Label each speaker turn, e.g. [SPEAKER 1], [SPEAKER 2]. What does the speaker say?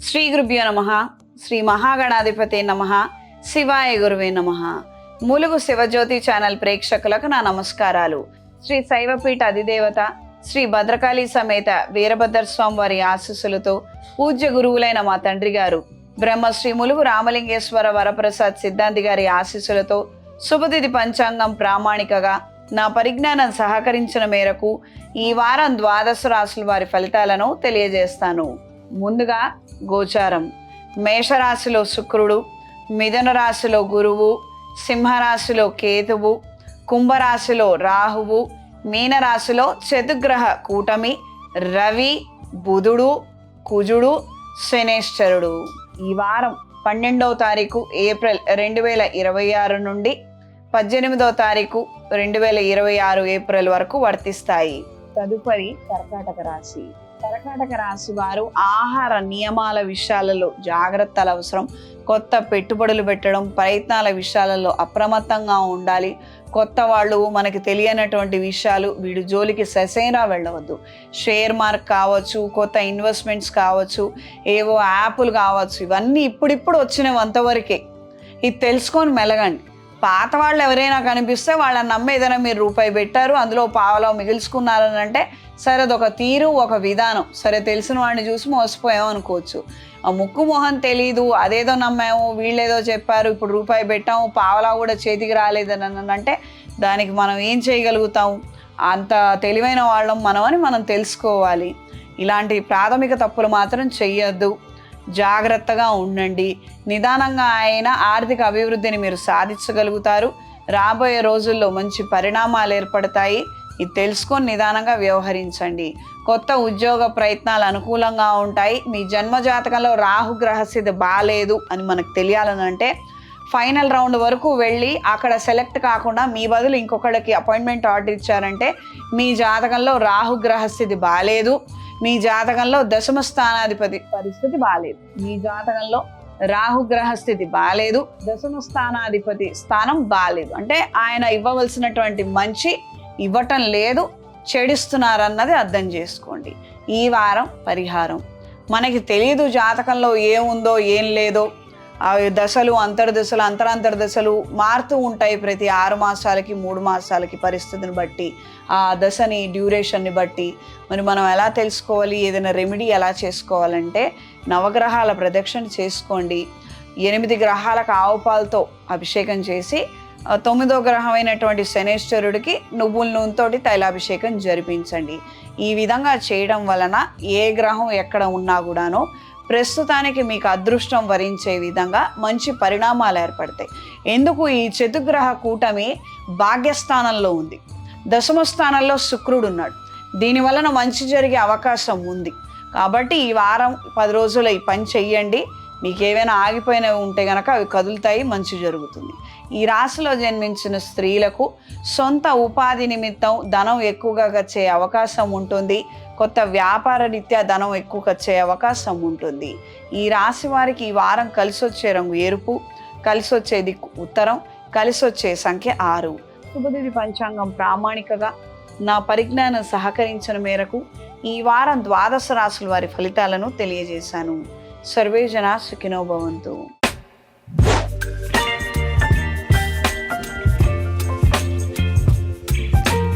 [SPEAKER 1] శ్రీ గురుభ్యో నమః. శ్రీ మహాగణాధిపతే నమః. శివాయ గురువే నమః. ములుగు శివజ్యోతి ఛానల్ ప్రేక్షకులకు నా నమస్కారాలు. శ్రీ శైవపీఠ అధిదేవత శ్రీ భద్రకాళి సమేత వీరభద్రస్వామి వారి ఆశీస్సులతో పూజ్య గురువులైన మా తండ్రి గారు బ్రహ్మశ్రీ ములుగు రామలింగేశ్వర వరప్రసాద్ సిద్ధాంతి గారి ఆశీస్సులతో శుభతిథి పంచాంగం ప్రామాణికగా నా పరిజ్ఞానం సహకరించిన మేరకు ఈ వారం ద్వాదశ రాశుల వారి ఫలితాలను తెలియజేస్తాను. ముందుగా గోచారం. మేషరాశిలో శుక్రుడు, మిథున రాశిలో గురువు, సింహరాశిలో కేతువు, కుంభరాశిలో రాహువు, మీనరాశిలో చతుర్గ్రహ కూటమి రవి, బుధుడు, కుజుడు, శనేశ్వరుడు. ఈ వారం 12వ తారీఖు ఏప్రిల్ 2026 నుండి 18వ తారీఖు 2026 ఏప్రిల్ వరకు వర్తిస్తాయి. తదుపరి కర్కాటక రాశి. కర్కాటక రాశి వారు ఆహార నియమాల విషయాలలో జాగ్రత్తలు అవసరం. కొత్త పెట్టుబడులు పెట్టడం, ప్రయత్నాల విషయాలలో అప్రమత్తంగా ఉండాలి. కొత్త వాళ్ళు మనకి తెలియనటువంటి విషయాలు వీడి జోలికి ససేనా వెళ్ళవద్దు. షేర్ మార్క్ కావచ్చు, కొత్త ఇన్వెస్ట్మెంట్స్ కావచ్చు, ఏవో యాప్లు కావచ్చు, ఇవన్నీ ఇప్పుడిప్పుడు వచ్చినవి అంతవరకే. ఇది తెలుసుకొని మెలగండి. పాత వాళ్ళు ఎవరైనా కనిపిస్తే వాళ్ళని నమ్మి ఏదైనా మీరు రూపాయి పెట్టారు, అందులో పావలో మిగిల్చుకున్నారని అంటే సరే, అదొక తీరు, ఒక విధానం. సరే, తెలిసిన వాడిని చూసి మోసపోయాము అనుకోవచ్చు. ఆ ముక్కు మొహం తెలీదు, అదేదో నమ్మాము, వీళ్ళేదో చెప్పారు, ఇప్పుడు రూపాయి పెట్టాము, పావలా కూడా చేతికి రాలేదని అంటే దానికి మనం ఏం చేయగలుగుతాము? అంత తెలివైన వాళ్ళం మనమని మనం తెలుసుకోవాలి. ఇలాంటి ప్రాథమిక తప్పులు మాత్రం చెయ్యొద్దు. జాగ్రత్తగా ఉండండి. నిదానంగా అయినా ఆర్థిక అభివృద్ధిని మీరు సాధించగలుగుతారు. రాబోయే రోజుల్లో మంచి పరిణామాలు ఏర్పడతాయి. ఇది తెలుసుకొని నిదానంగా వ్యవహరించండి. కొత్త ఉద్యోగ ప్రయత్నాలు అనుకూలంగా ఉంటాయి. మీ జన్మజాతకంలో రాహు గ్రహస్థితి బాగాలేదు అని మనకు తెలియాలనంటే ఫైనల్ రౌండ్ వరకు వెళ్ళి అక్కడ సెలెక్ట్ కాకుండా మీ బదులు ఇంకొకళ్ళకి అపాయింట్మెంట్ ఆర్డర్ ఇచ్చారంటే మీ జాతకంలో రాహు గ్రహస్థితి బాగాలేదు. మీ జాతకంలో దశమ స్థానాధిపతి పరిస్థితి బాగాలేదు. మీ జాతకంలో రాహు గ్రహస్థితి బాగాలేదు, దశమ స్థానాధిపతి స్థానం బాగాలేదు. అంటే ఆయన ఇవ్వవలసినటువంటి మంచి ఇవ్వటం లేదు, చెడిస్తున్నారన్నది అర్థం చేసుకోండి. ఈ వారం పరిహారం. మనకి తెలియదు జాతకంలో ఏముందో ఏం లేదో. ఆ దశలు, అంతర్దశలు, అంతరాంతర్దశలు మారుతూ ఉంటాయి ప్రతి 6 మాసాలకి 3 మాసాలకి పరిస్థితిని బట్టి, ఆ దశని డ్యూరేషన్ని బట్టి. మరి మనం ఎలా తెలుసుకోవాలి? ఏదైనా రెమెడీ ఎలా చేసుకోవాలంటే నవగ్రహాల ప్రదక్షిణ చేసుకోండి. 8 గ్రహాలకు ఆవుపాలతో అభిషేకం చేసి 9వ గ్రహమైనటువంటి శనేశ్వరుడికి నువ్వుల నూనెతోటి తైలాభిషేకం జరిపించండి. ఈ విధంగా చేయడం వలన ఏ గ్రహం ఎక్కడ ఉన్నా కూడాను ప్రస్తుతానికి మీకు అదృష్టం వరించే విధంగా మంచి పరిణామాలు ఏర్పడతాయి. ఎందుకు? ఈ చతుర్గ్రహ కూటమి భాగ్యస్థానంలో ఉంది, దశమ స్థానంలో శుక్రుడు ఉన్నాడు. దీనివలన మంచి జరిగే అవకాశం ఉంది. కాబట్టి ఈ వారం 10 రోజులు ఈ పని చెయ్యండి. మీకు ఏవైనా ఆగిపోయినవి ఉంటే కనుక అవి కదులుతాయి, మంచి జరుగుతుంది. ఈ రాశిలో జన్మించిన స్త్రీలకు సొంత ఉపాధి నిమిత్తం ధనం ఎక్కువగా వచ్చే అవకాశం ఉంటుంది. కొత్త వ్యాపార రీత్యా ధనం ఎక్కువ వచ్చే అవకాశం ఉంటుంది. ఈ రాశి వారికి ఈ వారం కలిసి వచ్చే రంగు ఎరుపు, కలిసి వచ్చే దిక్కు ఉత్తరం, కలిసి వచ్చే సంఖ్య 6. శుభతిథి పంచాంగం ప్రామాణికగా నా పరిజ్ఞానం సహకరించిన మేరకు ఈ వారం ద్వాదశ రాశుల వారి ఫలితాలను తెలియజేశాను. సర్వే జనా సుఖినో భవంతు.